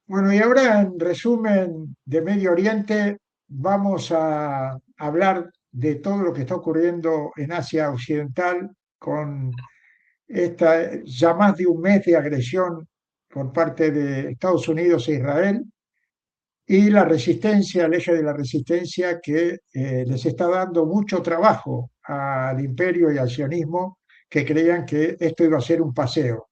Bueno, y ahora en resumen de Medio Oriente vamos a hablar de todo lo que está ocurriendo en Asia Occidental con esta ya más de un mes de agresión por parte de Estados Unidos e Israel y la resistencia, el eje de la resistencia que les está dando mucho trabajo al imperio y al sionismo que creían que esto iba a ser un paseo.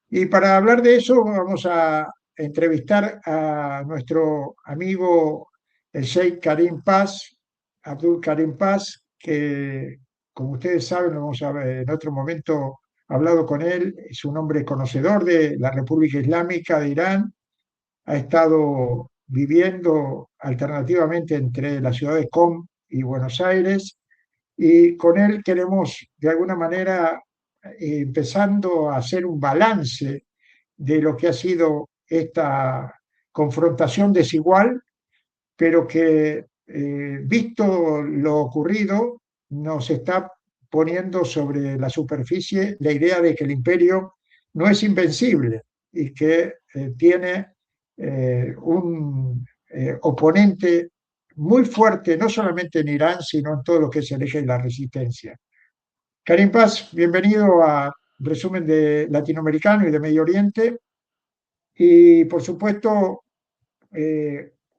Y para hablar de eso vamos a entrevistar a nuestro amigo el Sheikh Karim Paz, Abdul Karim Paz, que como ustedes saben, lo hemos en otro momento hablado con él, es un hombre conocedor de la República Islámica de Irán, ha estado viviendo alternativamente entre la ciudad de Qom y Buenos Aires, y con él queremos de alguna manera empezando a hacer un balance de lo que ha sido esta confrontación desigual, pero que, visto lo ocurrido, nos está poniendo sobre la superficie la idea de que el imperio no es invencible y que tiene un oponente muy fuerte, no solamente en Irán, sino en todo lo que es el eje de la resistencia. Karim Paz, bienvenido a Resumen de Latinoamericano y de Medio Oriente. Y por supuesto,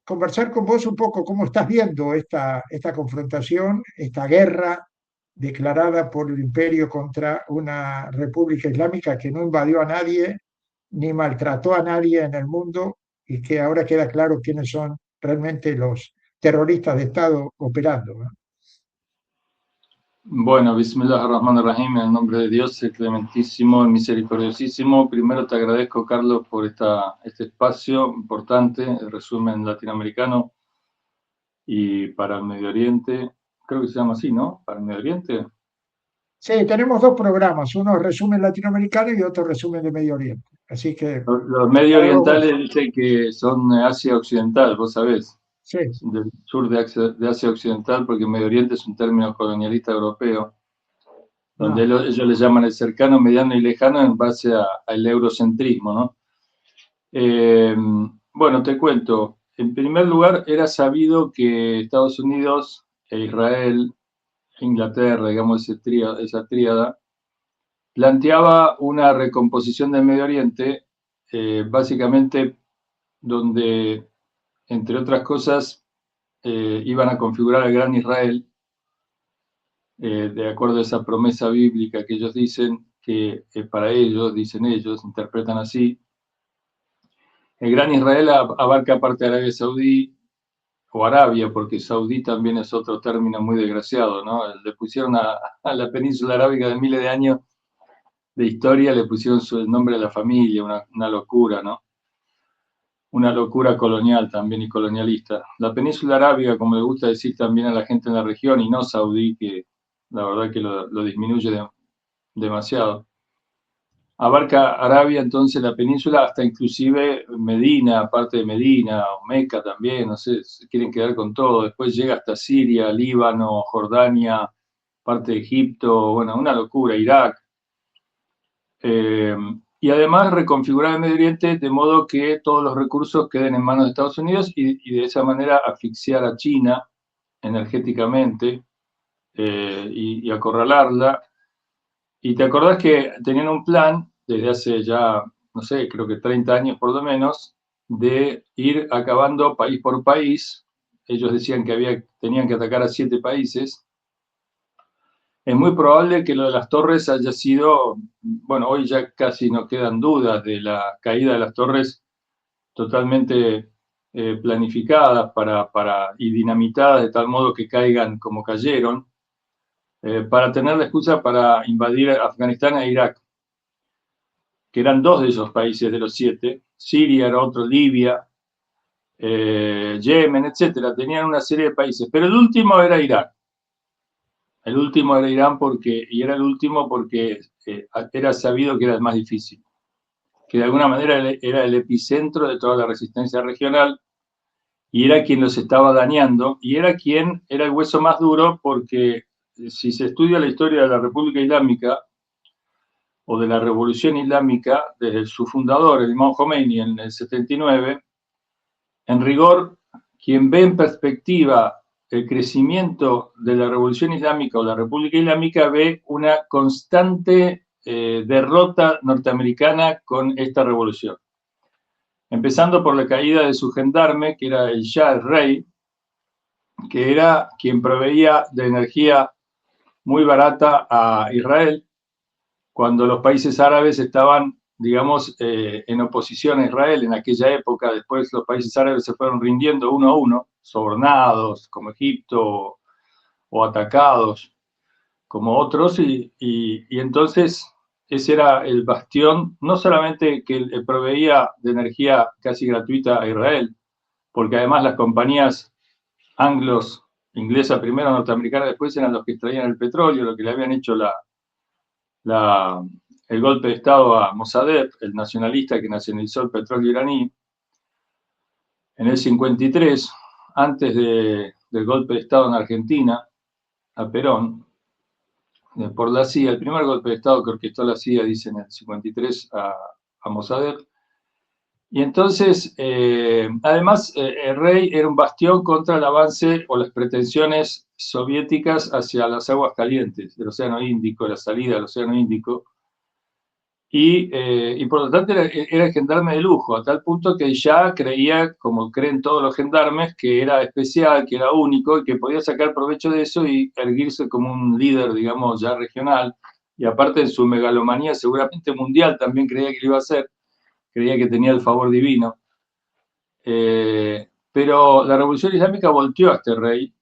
conversar con vos un poco cómo estás viendo esta confrontación, esta guerra declarada por el imperio contra una república islámica que no invadió a nadie ni maltrató a nadie en el mundo y que ahora queda claro quiénes son realmente los terroristas de Estado operando, ¿no? Bueno, Bismillah ar-Rahman ar-Rahim, en el nombre de Dios, el clementísimo, el misericordiosísimo. Primero te agradezco, Carlos, por este espacio importante, el resumen latinoamericano y para el Medio Oriente. Creo que se llama así, ¿no? Para el Medio Oriente. Sí, tenemos dos programas, uno resumen latinoamericano y otro resumen de Medio Oriente. Así que Los medio para vos, orientales dicen que son Asia Occidental, vos sabés, sí, del sur de Asia Occidental, porque Medio Oriente es un término colonialista europeo, donde no. ellos le llaman el cercano, mediano y lejano en base al eurocentrismo, ¿no? Eh, bueno, te cuento. En primer lugar, era sabido que Estados Unidos e Israel, e Inglaterra, digamos, esa tríada, planteaba una recomposición del Medio Oriente, básicamente donde, entre otras cosas, iban a configurar el Gran Israel, de acuerdo a esa promesa bíblica que ellos dicen, que para ellos, dicen ellos, interpretan así. El Gran Israel abarca parte de Arabia Saudí o Arabia, porque Saudí también es otro término muy desgraciado, ¿no? Le pusieron a la península arábiga de miles de años de historia, le pusieron el nombre de la familia, una locura, ¿no? Una locura colonial también y colonialista. La península arábiga, como le gusta decir también a la gente en la región, y no Saudí, que la verdad que lo disminuye demasiado. Abarca Arabia, entonces la península, hasta inclusive Medina, parte de Medina, o Meca también, no sé, se quieren quedar con todo. Después llega hasta Siria, Líbano, Jordania, parte de Egipto, bueno, una locura, Irak. Eh, y además reconfigurar el Medio Oriente de modo que todos los recursos queden en manos de Estados Unidos y de esa manera asfixiar a China energéticamente, y acorralarla. Y te acordás que tenían un plan desde hace ya, no sé, creo que 30 años por lo menos, de ir acabando país por país. Ellos decían que tenían que atacar a 7 países. Es muy probable que lo de las torres haya sido, bueno, hoy ya casi no quedan dudas de la caída de las torres totalmente planificadas y dinamitadas de tal modo que caigan como cayeron, para tener la excusa para invadir Afganistán e Irak, que eran dos de esos países de los 7. Siria era otro, Libia, Yemen, etcétera. Tenían una serie de países, pero el último era Irán. El último era Irán y era el último porque era sabido que era el más difícil, que de alguna manera era el epicentro de toda la resistencia regional y era quien los estaba dañando y era quien era el hueso más duro porque si se estudia la historia de la República Islámica o de la revolución islámica desde su fundador, el Imam Khomeini, en el 79, en rigor, quien ve en perspectiva el crecimiento de la revolución islámica o la república islámica ve una constante derrota norteamericana con esta revolución. Empezando por la caída de su gendarme, que era el Shah, el rey, que era quien proveía de energía muy barata a Israel, cuando los países árabes estaban, digamos, en oposición a Israel en aquella época. Después los países árabes se fueron rindiendo uno a uno, sobornados como Egipto o atacados como otros, y entonces ese era el bastión, no solamente que proveía de energía casi gratuita a Israel, porque además las compañías anglos, inglesa primero, norteamericana después, eran los que extraían el petróleo, lo que le habían hecho el golpe de Estado a Mossadegh, el nacionalista que nacionalizó el petróleo iraní, en el 53, antes del golpe de Estado en Argentina, a Perón, por la CIA, el primer golpe de Estado que orquestó la CIA, dice en el 53, a Mossadegh. Y entonces, además, el rey era un bastión contra el avance o las pretensiones soviéticas hacia las aguas calientes del Océano Índico, la salida del Océano Índico. Y por lo tanto era el gendarme de lujo, a tal punto que ya creía, como creen todos los gendarmes, que era especial, que era único y que podía sacar provecho de eso y erguirse como un líder, digamos, ya regional. Y aparte en su megalomanía, seguramente mundial, también creía que lo iba a hacer, creía que tenía el favor divino. Pero la revolución islámica volteó a este rey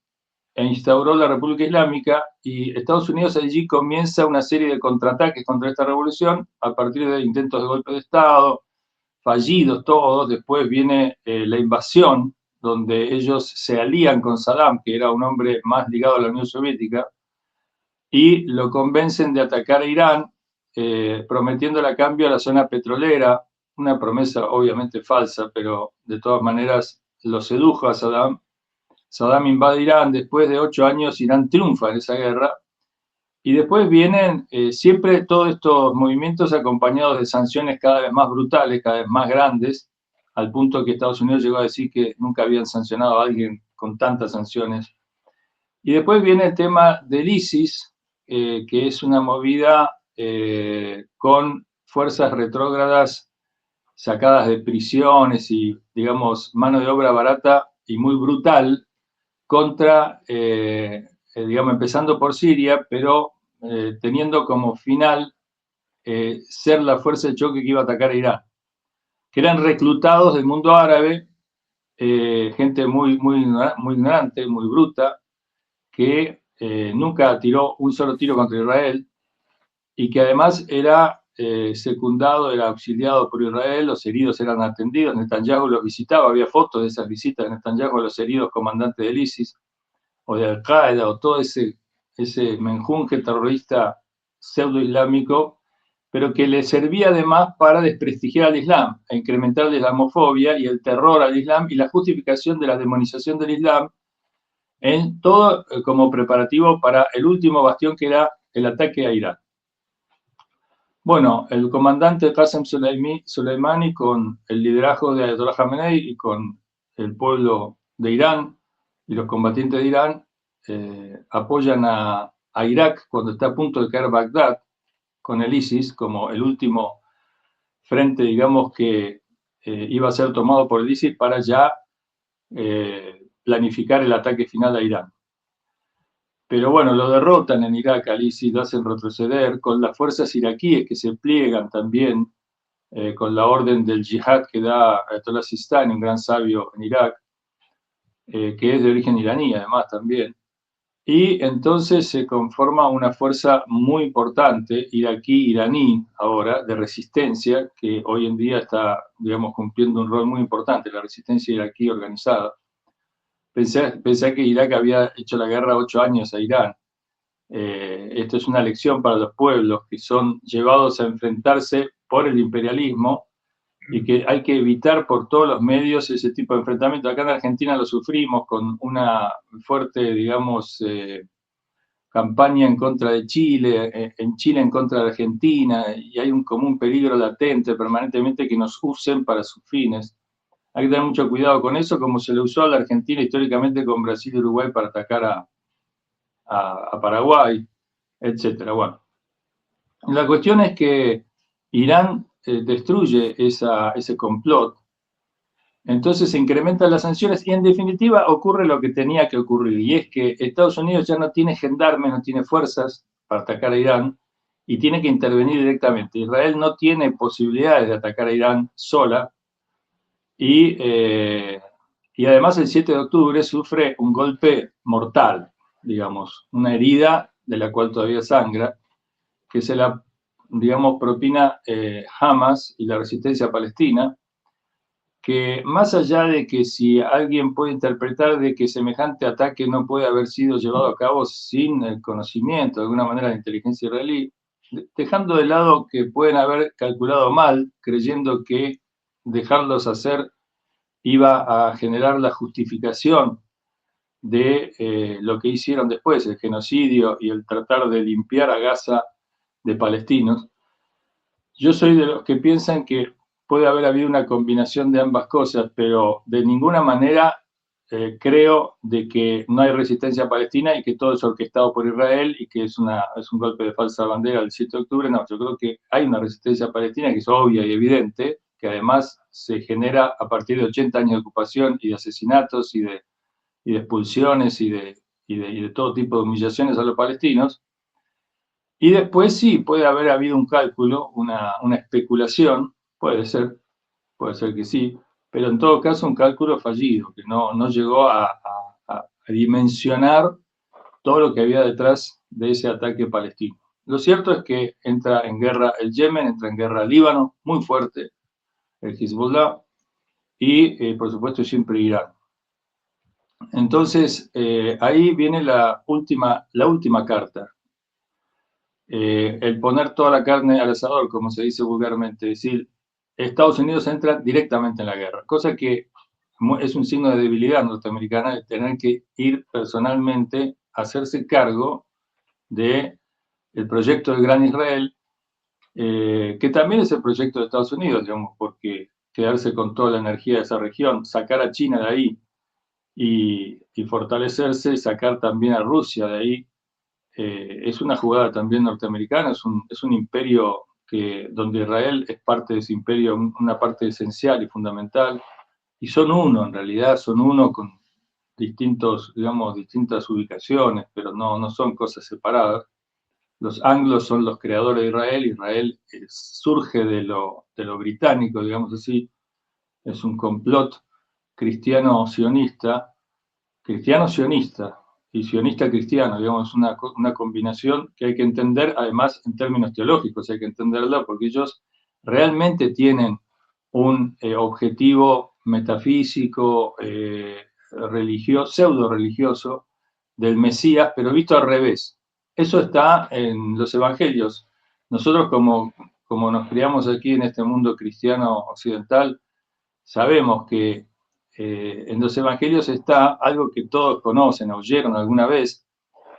e instauró la República Islámica, y Estados Unidos allí comienza una serie de contraataques contra esta revolución a partir de intentos de golpe de Estado, fallidos todos. Después viene la invasión, donde ellos se alían con Saddam, que era un hombre más ligado a la Unión Soviética, y lo convencen de atacar a Irán, prometiéndole a cambio a la zona petrolera, una promesa obviamente falsa, pero de todas maneras lo sedujo a Saddam. Saddam invade Irán, después de 8 años Irán triunfa en esa guerra, y después vienen siempre todos estos movimientos acompañados de sanciones cada vez más brutales, cada vez más grandes, al punto que Estados Unidos llegó a decir que nunca habían sancionado a alguien con tantas sanciones. Y después viene el tema del ISIS, que es una movida con fuerzas retrógradas sacadas de prisiones y, digamos, mano de obra barata y muy brutal, contra, digamos, empezando por Siria, pero teniendo como final ser la fuerza de choque que iba a atacar a Irán, que eran reclutados del mundo árabe, gente muy ignorante, muy bruta, que nunca tiró un solo tiro contra Israel, y que además era secundado, era auxiliado por Israel. Los heridos eran atendidos, Netanyahu los visitaba, había fotos de esas visitas de Netanyahu a los heridos comandantes del ISIS, o de Al-Qaeda, o todo ese menjunje terrorista pseudo-islámico, pero que le servía además para desprestigiar al Islam, e incrementar la islamofobia y el terror al Islam y la justificación de la demonización del Islam, en todo como preparativo para el último bastión, que era el ataque a Irán. Bueno, el comandante Qasem Soleimani, con el liderazgo de Ayatollah Khamenei y con el pueblo de Irán y los combatientes de Irán, apoyan a Irak cuando está a punto de caer Bagdad, con el ISIS como el último frente, digamos, que iba a ser tomado por el ISIS para ya planificar el ataque final a Irán. Pero bueno, lo derrotan en Irak al ISIS, lo hacen retroceder, con las fuerzas iraquíes que se pliegan también, con la orden del yihad que da Ayatollah Sistani, un gran sabio en Irak, que es de origen iraní además también. Y entonces se conforma una fuerza muy importante, iraquí-iraní ahora, de resistencia, que hoy en día está, digamos, cumpliendo un rol muy importante, la resistencia iraquí organizada. Pensé que Irak había hecho la guerra 8 años a Irán. Esto es una lección para los pueblos que son llevados a enfrentarse por el imperialismo, y que hay que evitar por todos los medios ese tipo de enfrentamiento. Acá en Argentina lo sufrimos con una fuerte, digamos, campaña en contra de Chile, en Chile en contra de Argentina, y hay un común peligro latente permanentemente que nos usen para sus fines. Hay que tener mucho cuidado con eso, como se le usó a la Argentina históricamente con Brasil y Uruguay para atacar a Paraguay, etcétera. Bueno, la cuestión es que Irán destruye ese complot, entonces se incrementan las sanciones y en definitiva ocurre lo que tenía que ocurrir, y es que Estados Unidos ya no tiene gendarmes, no tiene fuerzas para atacar a Irán y tiene que intervenir directamente. Israel no tiene posibilidades de atacar a Irán sola y, y además el 7 de octubre sufre un golpe mortal, digamos, una herida de la cual todavía sangra, que se la, digamos, propina Hamas y la resistencia palestina, que más allá de que si alguien puede interpretar de que semejante ataque no puede haber sido llevado a cabo sin el conocimiento de alguna manera de la inteligencia israelí, dejando de lado que pueden haber calculado mal, creyendo que dejarlos hacer iba a generar la justificación de lo que hicieron después, el genocidio y el tratar de limpiar a Gaza de palestinos. Yo soy de los que piensan que puede haber habido una combinación de ambas cosas, pero de ninguna manera creo de que no hay resistencia palestina y que todo es orquestado por Israel y que es un golpe de falsa bandera del 7 de octubre. No, yo creo que hay una resistencia palestina que es obvia y evidente, que además se genera a partir de 80 años de ocupación y de asesinatos y de expulsiones y de todo tipo de humillaciones a los palestinos. Y después sí, puede haber habido un cálculo, una especulación, puede ser que sí, pero en todo caso un cálculo fallido, que no llegó a dimensionar todo lo que había detrás de ese ataque palestino. Lo cierto es que entra en guerra el Yemen, entra en guerra el Líbano, muy fuerte, el Hezbollah, y por supuesto siempre Irán. Entonces, ahí viene la última carta. El poner toda la carne al asador, como se dice vulgarmente, es decir, Estados Unidos entra directamente en la guerra, cosa que es un signo de debilidad norteamericana de tener que ir personalmente a hacerse cargo del proyecto del Gran Israel, que también es el proyecto de Estados Unidos, digamos, porque quedarse con toda la energía de esa región, sacar a China de ahí y fortalecerse y sacar también a Rusia de ahí, es una jugada también norteamericana, es un imperio donde Israel es parte de ese imperio, una parte esencial y fundamental, y son uno en realidad, son uno con distintas ubicaciones, pero no son cosas separadas. Los anglos son los creadores de Israel, Israel surge de lo británico, digamos así, es un complot cristiano-sionista y sionista cristiano, digamos, una combinación que hay que entender, además, en términos teológicos, hay que entenderla porque ellos realmente tienen un objetivo metafísico, religioso, pseudo-religioso del Mesías, pero visto al revés. Eso está en los evangelios. Nosotros, como nos criamos aquí en este mundo cristiano occidental, sabemos que en los evangelios está algo que todos conocen, oyeron alguna vez,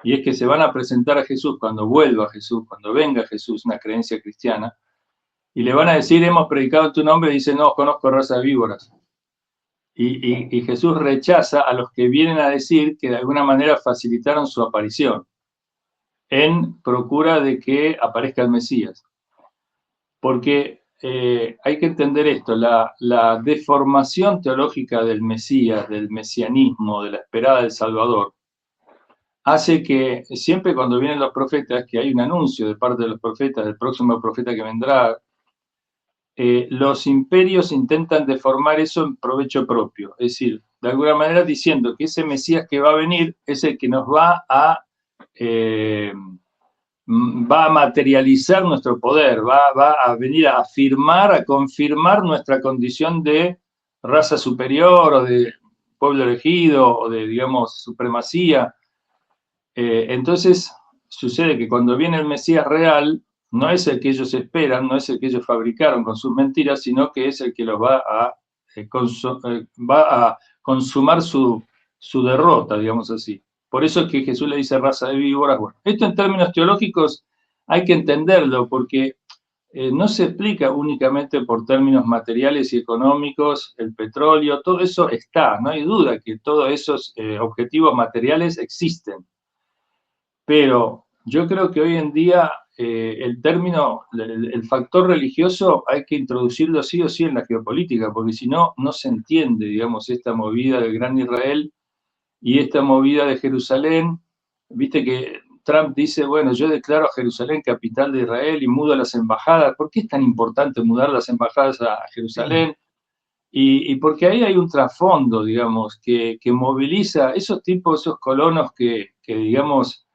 y es que se van a presentar a Jesús cuando vuelva Jesús, cuando venga Jesús, una creencia cristiana, y le van a decir, hemos predicado en tu nombre, y dice, no os conozco, raza de víboras. Y Jesús rechaza a los que vienen a decir que de alguna manera facilitaron su aparición en procura de que aparezca el Mesías. Porque hay que entender esto, la deformación teológica del Mesías, del mesianismo, de la esperada del Salvador, hace que siempre cuando vienen los profetas, que hay un anuncio de parte de los profetas, del próximo profeta que vendrá, los imperios intentan deformar eso en provecho propio, es decir, de alguna manera diciendo que ese Mesías que va a venir es el que nos va a materializar nuestro poder, va a venir a afirmar, a confirmar nuestra condición de raza superior o de pueblo elegido o de, digamos, supremacía. Entonces sucede que cuando viene el Mesías real, no es el que ellos esperan, no es el que ellos fabricaron con sus mentiras, sino que es el que los va a consumar su derrota, digamos así. Por eso es que Jesús le dice raza de víboras. Bueno, esto en términos teológicos hay que entenderlo, porque no se explica únicamente por términos materiales y económicos, el petróleo, todo eso está, no hay duda que todos esos objetivos materiales existen. Pero yo creo que hoy en día el término, el factor religioso hay que introducirlo sí o sí en la geopolítica, porque si no, no se entiende, digamos, esta movida del Gran Israel y esta movida de Jerusalén. Viste que Trump dice, bueno, yo declaro a Jerusalén capital de Israel y mudo las embajadas. ¿Por qué es tan importante mudar las embajadas a Jerusalén? Y porque ahí hay un trasfondo, digamos, que moviliza esos tipos, esos colonos que digamos,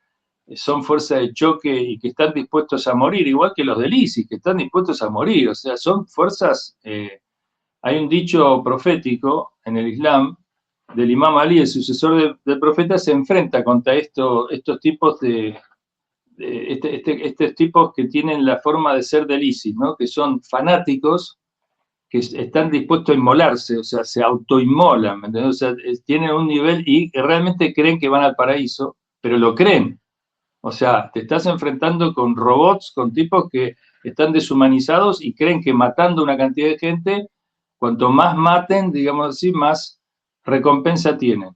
son fuerza de choque y que están dispuestos a morir, igual que los del ISIS, que están dispuestos a morir. O sea, son fuerzas, hay un dicho profético en el Islam, del Imam Ali, el sucesor del profeta, se enfrenta contra estos tipos estos tipos que tienen la forma de ser del ISIS, ¿no? Que son fanáticos, que están dispuestos a inmolarse, o sea, se autoinmolan, ¿me entiendes? O sea, tienen un nivel y realmente creen que van al paraíso, pero lo creen. O sea, te estás enfrentando con robots, con tipos que están deshumanizados y creen que matando una cantidad de gente, cuanto más maten, digamos así, más recompensa tienen.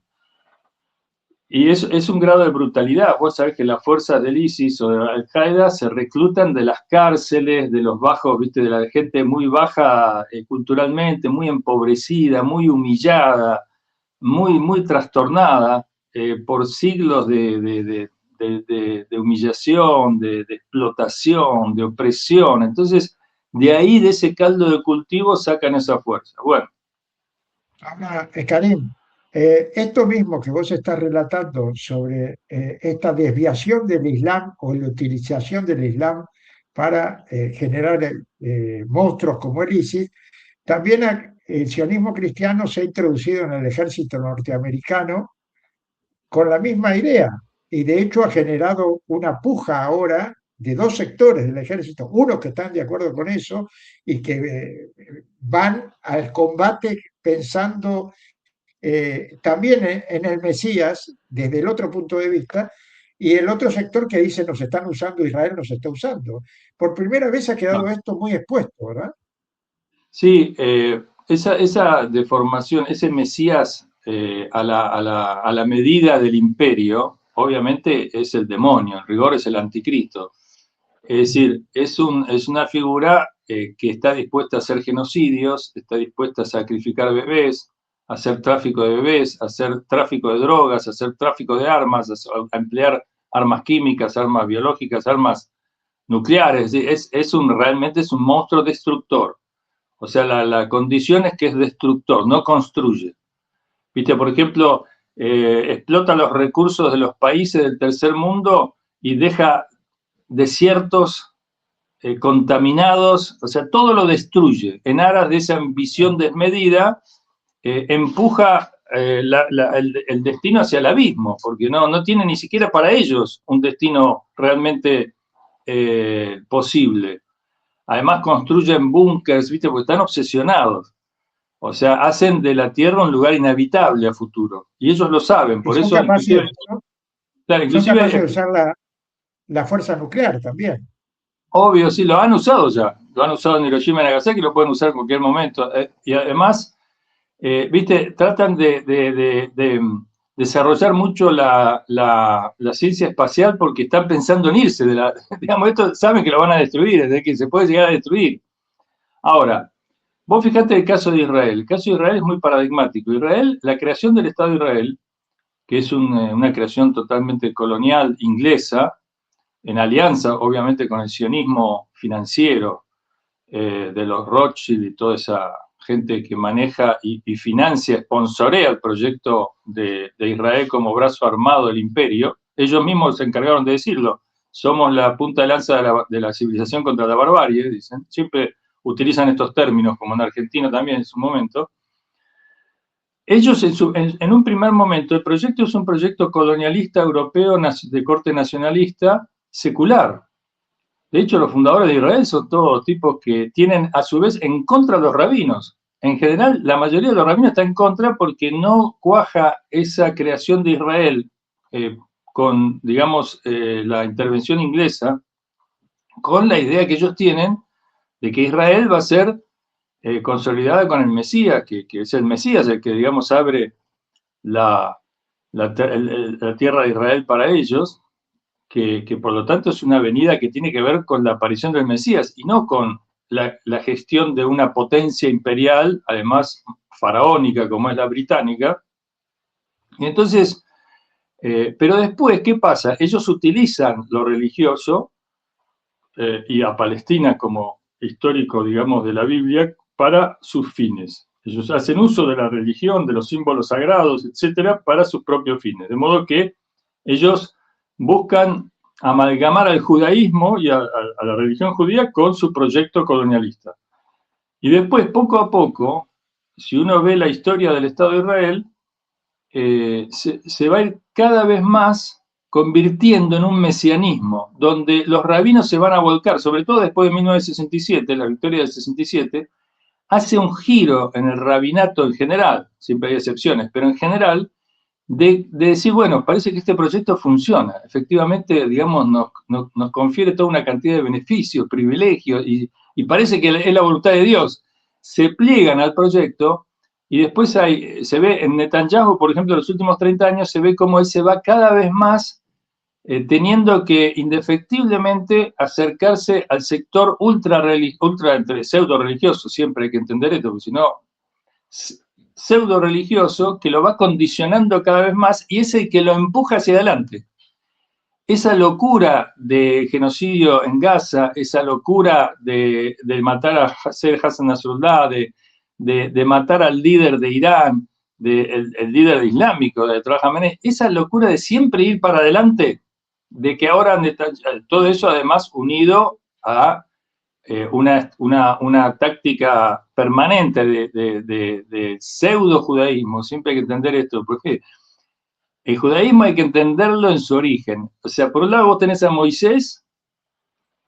Y es un grado de brutalidad. Vos sabés que las fuerzas del ISIS o de Al-Qaeda se reclutan de las cárceles, de los bajos, ¿viste? De la gente muy baja culturalmente, muy empobrecida, muy humillada, muy trastornada por siglos de humillación, de explotación, de opresión. Entonces, de ahí, de ese caldo de cultivo, sacan esa fuerza. Bueno. Ahora, Karim, esto mismo que vos estás relatando sobre esta desviación del Islam o la utilización del Islam para generar monstruos como el ISIS, también el sionismo cristiano se ha introducido en el ejército norteamericano con la misma idea y de hecho ha generado una puja ahora de dos sectores del ejército, unos que están de acuerdo con eso y que van al combate pensando también en el Mesías desde el otro punto de vista, y el otro sector que dice nos están usando, Israel nos está usando. Por primera vez ha quedado esto muy expuesto, ¿verdad? Sí, esa deformación, ese Mesías a la medida del imperio, obviamente es el demonio, en rigor es el anticristo. Es decir, es una figura que está dispuesta a hacer genocidios, está dispuesta a sacrificar bebés, a hacer tráfico de bebés, a hacer tráfico de drogas, a hacer tráfico de armas, a emplear armas químicas, armas biológicas, armas nucleares. Realmente es un monstruo destructor. O sea, la condición es que es destructor, no construye. Viste, por ejemplo, explota los recursos de los países del tercer mundo y deja desiertos contaminados, o sea, todo lo destruye. En aras de esa ambición desmedida, empuja el destino hacia el abismo, porque no tiene ni siquiera para ellos un destino realmente posible. Además construyen búnkers, ¿viste? Porque están obsesionados. O sea, hacen de la Tierra un lugar inhabitable a futuro. Y ellos lo saben, Y por eso inclusive... Claro, son inclusive capaces de usar la fuerza nuclear también. obvio, sí, lo han usado ya. Lo han usado en Hiroshima y Nagasaki, lo pueden usar en cualquier momento. Y además, viste, tratan de desarrollar mucho la ciencia espacial porque están pensando en irse de la... Digamos, esto saben que lo van a destruir, es de que se puede llegar a destruir. Ahora, vos fijate el caso de Israel. El caso de Israel es muy paradigmático. Israel, la creación del Estado de Israel, que es una creación totalmente colonial inglesa, en alianza, obviamente, con el sionismo financiero de los Rothschild y toda esa gente que maneja y financia, sponsorea el proyecto de Israel como brazo armado del imperio. Ellos mismos se encargaron de decirlo. Somos la punta de lanza de la civilización contra la barbarie, dicen. Siempre utilizan estos términos, como en Argentina también en su momento. Ellos en un primer momento, el proyecto es un proyecto colonialista europeo de corte nacionalista secular. De hecho, los fundadores de Israel son todos tipos que tienen a su vez en contra los rabinos. En general, la mayoría de los rabinos está en contra porque no cuaja esa creación de Israel con, digamos, la intervención inglesa, con la idea que ellos tienen de que Israel va a ser consolidada con el Mesías, que es el Mesías el que, digamos, abre la, la tierra de Israel para ellos, que por lo tanto es una venida que tiene que ver con la aparición del Mesías y no con la gestión de una potencia imperial, además faraónica como es la británica. Y entonces, pero después, ¿qué pasa? Ellos utilizan lo religioso y a Palestina como histórico, digamos, de la Biblia para sus fines. Ellos hacen uso de la religión, de los símbolos sagrados, etcétera, para sus propios fines. De modo que ellos buscan amalgamar al judaísmo y a la religión judía con su proyecto colonialista. Y después, poco a poco, si uno ve la historia del Estado de Israel, se va a ir cada vez más convirtiendo en un mesianismo, donde los rabinos se van a volcar, sobre todo después de 1967, la victoria del 67, hace un giro en el rabinato en general, siempre hay excepciones, pero en general, de decir, bueno, parece que este proyecto funciona, efectivamente, digamos, nos confiere toda una cantidad de beneficios, privilegios, y parece que es la voluntad de Dios. Se pliegan al proyecto y después se ve en Netanyahu, por ejemplo, en los últimos 30 años, se ve cómo él se va cada vez más teniendo que indefectiblemente acercarse al sector ultra entre pseudo religioso, siempre hay que entender esto, porque si no, pseudo religioso, que lo va condicionando cada vez más y es el que lo empuja hacia adelante. Esa locura de genocidio en Gaza, esa locura de matar a Hassan Nasrallah, de matar al líder de Irán, el líder islámico de Khamenei, esa locura de siempre ir para adelante, de que ahora todo eso además unido a una táctica permanente de pseudo judaísmo, siempre hay que entender esto, porque el judaísmo hay que entenderlo en su origen. O sea, por un lado vos tenés a Moisés,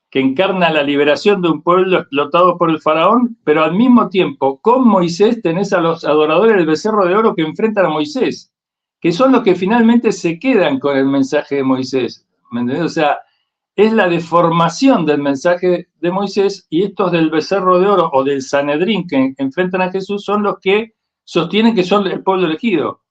que encarna la liberación de un pueblo explotado por el faraón, pero al mismo tiempo, con Moisés tenés a los adoradores del becerro de oro que enfrentan a Moisés, que son los que finalmente se quedan con el mensaje de Moisés. ¿Me entendés? O sea, es la deformación del mensaje de Moisés y estos del becerro de oro o del Sanedrín que enfrentan a Jesús son los que sostienen que son el pueblo elegido.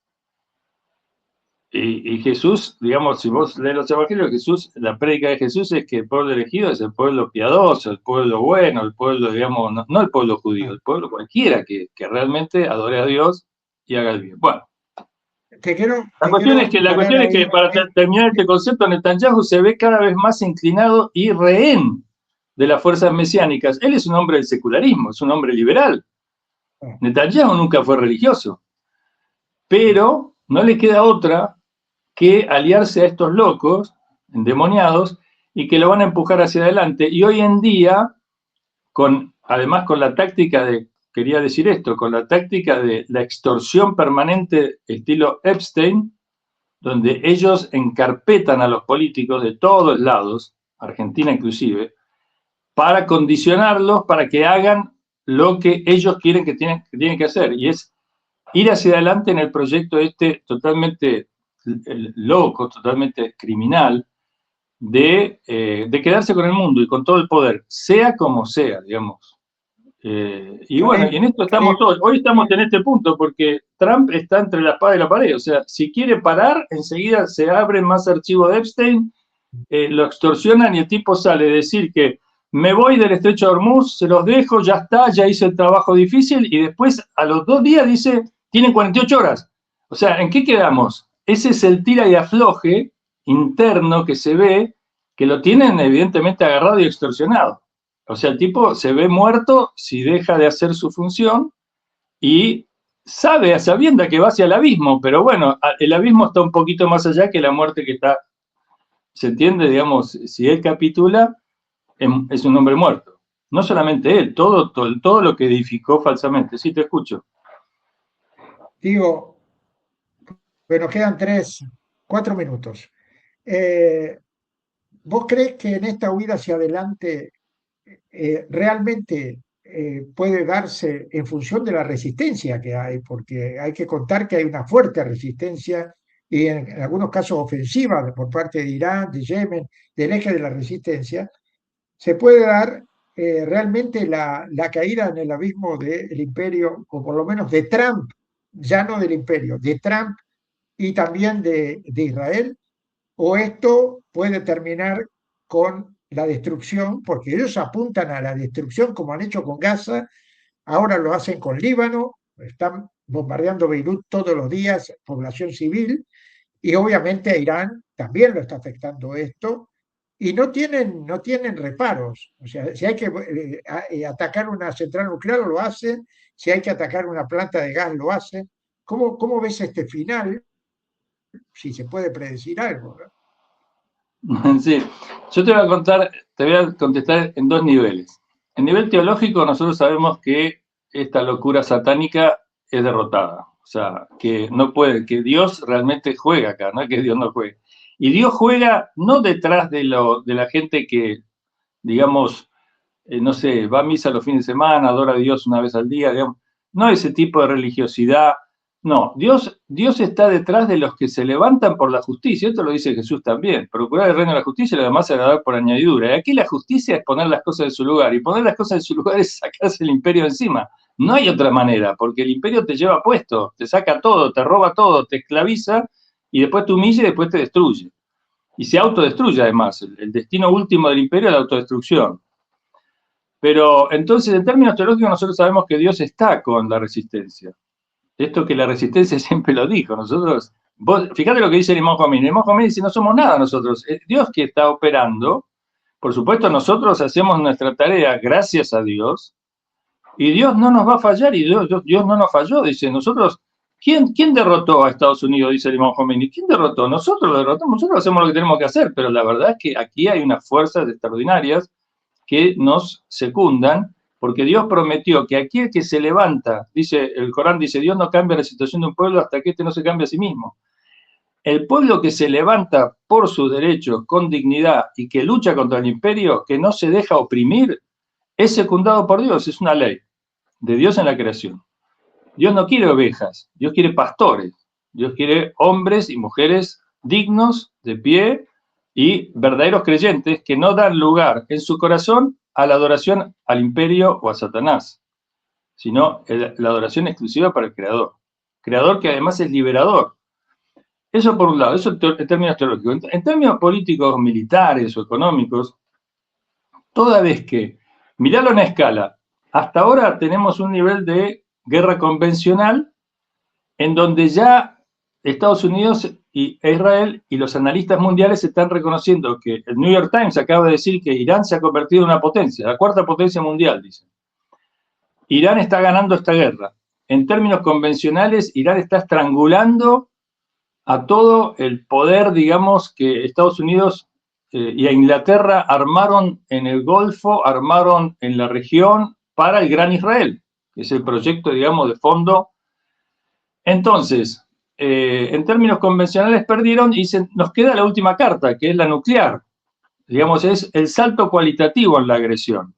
Y Jesús, digamos, si vos lees los evangelios, Jesús, la prédica de Jesús es que el pueblo elegido es el pueblo piadoso, el pueblo bueno, el pueblo, digamos, no el pueblo judío, el pueblo cualquiera que realmente adore a Dios y haga el bien. Bueno, te quiero la poner cuestión es que ahí, para terminar este concepto, Netanyahu se ve cada vez más inclinado y rehén de las fuerzas mesiánicas. Él es un hombre del secularismo, es un hombre liberal. Netanyahu nunca fue religioso, pero no le queda otra que aliarse a estos locos, endemoniados, y que lo van a empujar hacia adelante. Y hoy en día, además con la táctica de, quería decir esto, con la táctica de la extorsión permanente estilo Epstein, donde ellos encarpetan a los políticos de todos lados, Argentina inclusive, para condicionarlos para que hagan lo que ellos quieren que tienen que hacer, y es ir hacia adelante en el proyecto este totalmente loco, totalmente criminal, de quedarse con el mundo y con todo el poder, sea como sea, digamos. Y bueno, y Karim, en esto estamos Karim, todos. Hoy estamos en este punto porque Trump está entre la espada y la pared. O sea, si quiere parar, enseguida se abren más archivos de Epstein, lo extorsionan y el tipo sale a decir que me voy del estrecho de Hormuz, se los dejo, ya está, ya hice el trabajo difícil y después a los 2 días dice, tienen 48 horas. O sea, ¿en qué quedamos? Ese es el tira y afloje interno que se ve, que lo tienen evidentemente agarrado y extorsionado. O sea, el tipo se ve muerto si deja de hacer su función y sabe a sabienda que va hacia el abismo, pero bueno, el abismo está un poquito más allá que la muerte que está, se entiende, digamos, si él capitula, es un hombre muerto. No solamente él, todo lo que edificó falsamente. Sí, te escucho. digo, pero quedan 4 minutos. Eh, ¿Vos crees que en esta huida hacia adelante realmente puede darse en función de la resistencia que hay? Porque hay que contar que hay una fuerte resistencia y en algunos casos ofensivas por parte de Irán, de Yemen, del eje de la resistencia, se puede dar realmente la caída en el abismo del imperio, o por lo menos de Trump, ya no del imperio, de Trump y también de Israel, o esto puede terminar con la destrucción, porque ellos apuntan a la destrucción como han hecho con Gaza, ahora lo hacen con Líbano, están bombardeando Beirut todos los días, población civil, y obviamente a Irán también lo está afectando esto, y no tienen reparos. O sea, si hay que atacar una central nuclear, lo hacen, si hay que atacar una planta de gas, lo hacen. ¿Cómo ves este final? Si se puede predecir algo, ¿no? Sí, yo te voy a contestar en dos niveles. En nivel teológico, nosotros sabemos que esta locura satánica es derrotada. O sea, que no puede, que Dios realmente juega acá, no es que Dios no juegue. Y Dios juega no detrás de la gente que, digamos, no sé, va a misa los fines de semana, adora a Dios una vez al día, digamos, no ese tipo de religiosidad. No, Dios está detrás de los que se levantan por la justicia. Esto lo dice Jesús también. Procurar el reino de la justicia y lo demás se va a dar por añadidura. Y aquí la justicia es poner las cosas en su lugar. Y poner las cosas en su lugar es sacarse el imperio encima. No hay otra manera, porque el imperio te lleva puesto, te saca todo, te roba todo, te esclaviza y después te humilla y después te destruye. Y se autodestruye además. El destino último del imperio es la autodestrucción. Pero entonces, en términos teológicos, nosotros sabemos que Dios está con la resistencia. Esto que la resistencia siempre lo dijo. Nosotros, fíjate lo que dice el Imam Khomeini. El Imam Khomeini dice, no somos nada nosotros. Es Dios que está operando. Por supuesto, nosotros hacemos nuestra tarea gracias a Dios. Y Dios no nos va a fallar. Y Dios no nos falló. Dice, nosotros, ¿quién derrotó a Estados Unidos? Dice el Imam Khomeini. ¿Quién derrotó? Nosotros lo derrotamos. Nosotros hacemos lo que tenemos que hacer. Pero la verdad es que aquí hay unas fuerzas extraordinarias que nos secundan, porque Dios prometió que aquel que se levanta, dice el Corán, dice, Dios no cambia la situación de un pueblo hasta que éste no se cambie a sí mismo. El pueblo que se levanta por sus derechos con dignidad y que lucha contra el imperio, que no se deja oprimir, es secundado por Dios, es una ley de Dios en la creación. Dios no quiere ovejas, Dios quiere pastores, Dios quiere hombres y mujeres dignos, de pie, y verdaderos creyentes que no dan lugar en su corazón a la adoración al imperio o a Satanás, sino la adoración exclusiva para el Creador. Creador que además es liberador. Eso por un lado, eso en términos teológicos. En términos políticos, militares o económicos, toda vez que, miralo en escala, hasta ahora tenemos un nivel de guerra convencional en donde ya Estados Unidos e Israel y los analistas mundiales están reconociendo que el New York Times acaba de decir que Irán se ha convertido en una potencia, la cuarta potencia mundial, dicen. Irán está ganando esta guerra. En términos convencionales, Irán está estrangulando a todo el poder, digamos, que Estados Unidos y a Inglaterra armaron en el Golfo, armaron en la región para el Gran Israel, que es el proyecto, digamos, de fondo. Entonces, en términos convencionales perdieron y nos queda la última carta, que es la nuclear. Digamos, es el salto cualitativo en la agresión.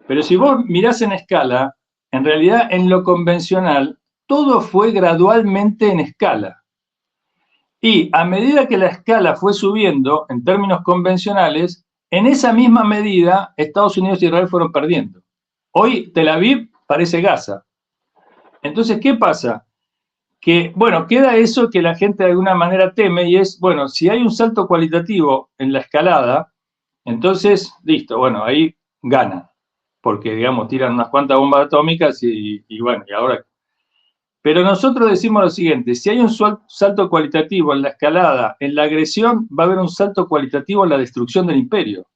Pero si vos mirás en escala, en realidad en lo convencional, todo fue gradualmente en escala. Y a medida que la escala fue subiendo, en términos convencionales, en esa misma medida Estados Unidos y Israel fueron perdiendo. Hoy Tel Aviv parece Gaza. Entonces, ¿qué pasa? Que, bueno, queda eso que la gente de alguna manera teme y es, bueno, si hay un salto cualitativo en la escalada, entonces, listo, bueno, ahí ganan, porque, digamos, tiran unas cuantas bombas atómicas y bueno, y ahora... Pero nosotros decimos lo siguiente, si hay un salto cualitativo en la escalada, en la agresión, va a haber un salto cualitativo en la destrucción del imperio.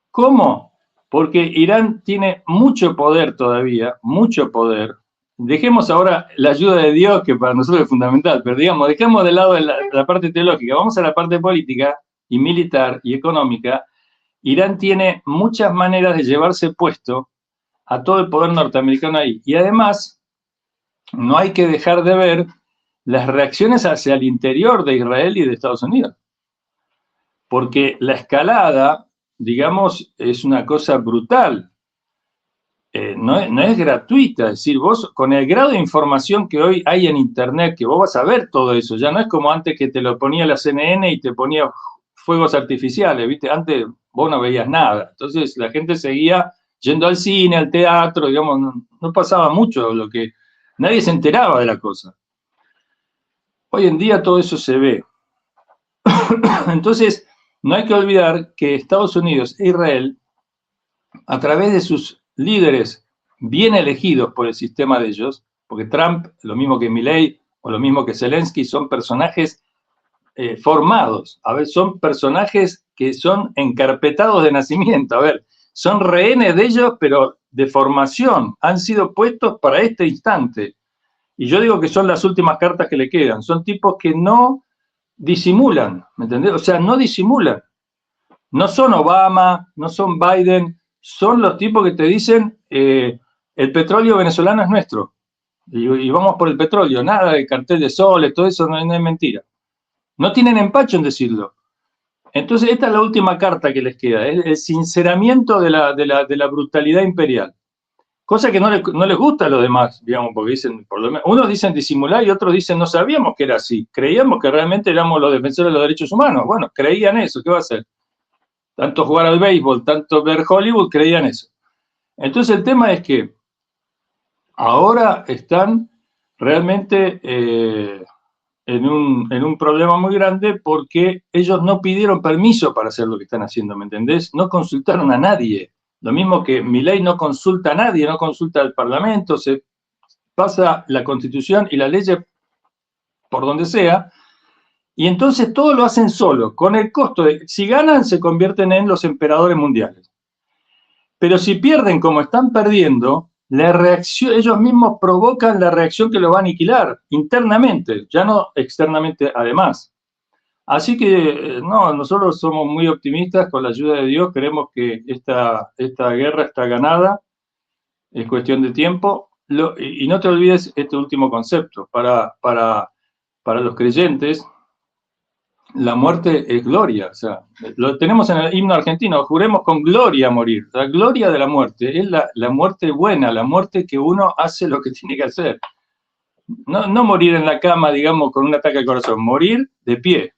¿Cómo? Porque Irán tiene mucho poder todavía, mucho poder. Dejemos ahora la ayuda de Dios, que para nosotros es fundamental, pero digamos, dejemos de lado la parte teológica, vamos a la parte política y militar y económica. Irán tiene muchas maneras de llevarse puesto a todo el poder norteamericano ahí. Y además, no hay que dejar de ver las reacciones hacia el interior de Israel y de Estados Unidos. Porque la escalada, digamos, es una cosa brutal. no es gratuita. Es decir, vos con el grado de información que hoy hay en Internet, que vos vas a ver todo eso, ya no es como antes que te lo ponía la CNN y te ponía fuegos artificiales, ¿viste? Antes vos no veías nada. Entonces la gente seguía yendo al cine, al teatro, digamos, no pasaba mucho, lo que nadie se enteraba de la cosa. Hoy en día todo eso se ve. Entonces, no hay que olvidar que Estados Unidos e Israel, a través de sus líderes bien elegidos por el sistema de ellos, porque Trump, lo mismo que Milley o lo mismo que Zelensky, son personajes formados, a ver, son personajes que son encarpetados de nacimiento, a ver, son rehenes de ellos, pero de formación, han sido puestos para este instante. Y yo digo que son las últimas cartas que le quedan, son tipos que no disimulan, ¿me entendés? O sea, no disimulan. No son Obama, no son Biden, son los tipos que te dicen el petróleo venezolano es nuestro y vamos por el petróleo, nada de cartel de soles, todo eso no es mentira. No tienen empacho en decirlo. Entonces, esta es la última carta que les queda, es el sinceramiento de la brutalidad imperial. Cosa que no les gusta a los demás, digamos, porque dicen, por lo menos, unos dicen disimular y otros dicen no sabíamos que era así, creíamos que realmente éramos los defensores de los derechos humanos. Bueno, creían eso, ¿qué va a hacer? Tanto jugar al béisbol, tanto ver Hollywood, creían eso. Entonces el tema es que ahora están realmente en un problema muy grande porque ellos no pidieron permiso para hacer lo que están haciendo, ¿me entendés? No consultaron a nadie. Lo mismo que Milei no consulta a nadie, no consulta al Parlamento, se pasa la Constitución y la ley por donde sea, y entonces todo lo hacen solo, con el costo de, si ganan, se convierten en los emperadores mundiales. Pero si pierden como están perdiendo, la reacción, ellos mismos provocan la reacción que los va a aniquilar internamente, ya no externamente además. Así que no, nosotros somos muy optimistas con la ayuda de Dios, creemos que esta guerra está ganada, es cuestión de tiempo. Y no te olvides este último concepto, para los creyentes, la muerte es gloria, o sea, lo tenemos en el himno argentino, juremos con gloria a morir. La gloria de la muerte es la muerte buena, la muerte que uno hace lo que tiene que hacer. No morir en la cama, digamos, con un ataque al corazón, morir de pie.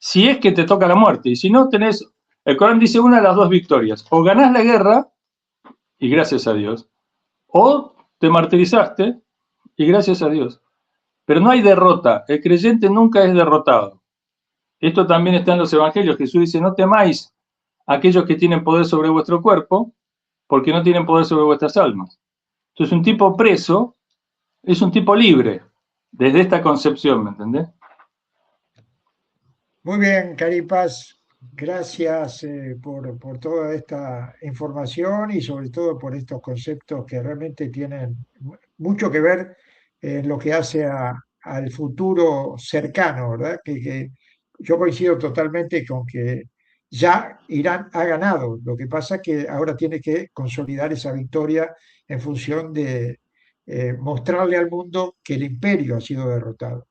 Si es que te toca la muerte, y si no tenés, el Corán dice una de las dos victorias, o ganás la guerra, y gracias a Dios, o te martirizaste, y gracias a Dios. Pero no hay derrota, el creyente nunca es derrotado. Esto también está en los evangelios. Jesús dice, no temáis a aquellos que tienen poder sobre vuestro cuerpo, porque no tienen poder sobre vuestras almas. Entonces, un tipo preso es un tipo libre, desde esta concepción, ¿me entendés? Muy bien, Caripas, gracias por toda esta información y sobre todo por estos conceptos que realmente tienen mucho que ver en lo que hace al futuro cercano, ¿verdad? Que yo coincido totalmente con que ya Irán ha ganado. Lo que pasa es que ahora tiene que consolidar esa victoria en función de mostrarle al mundo que el imperio ha sido derrotado.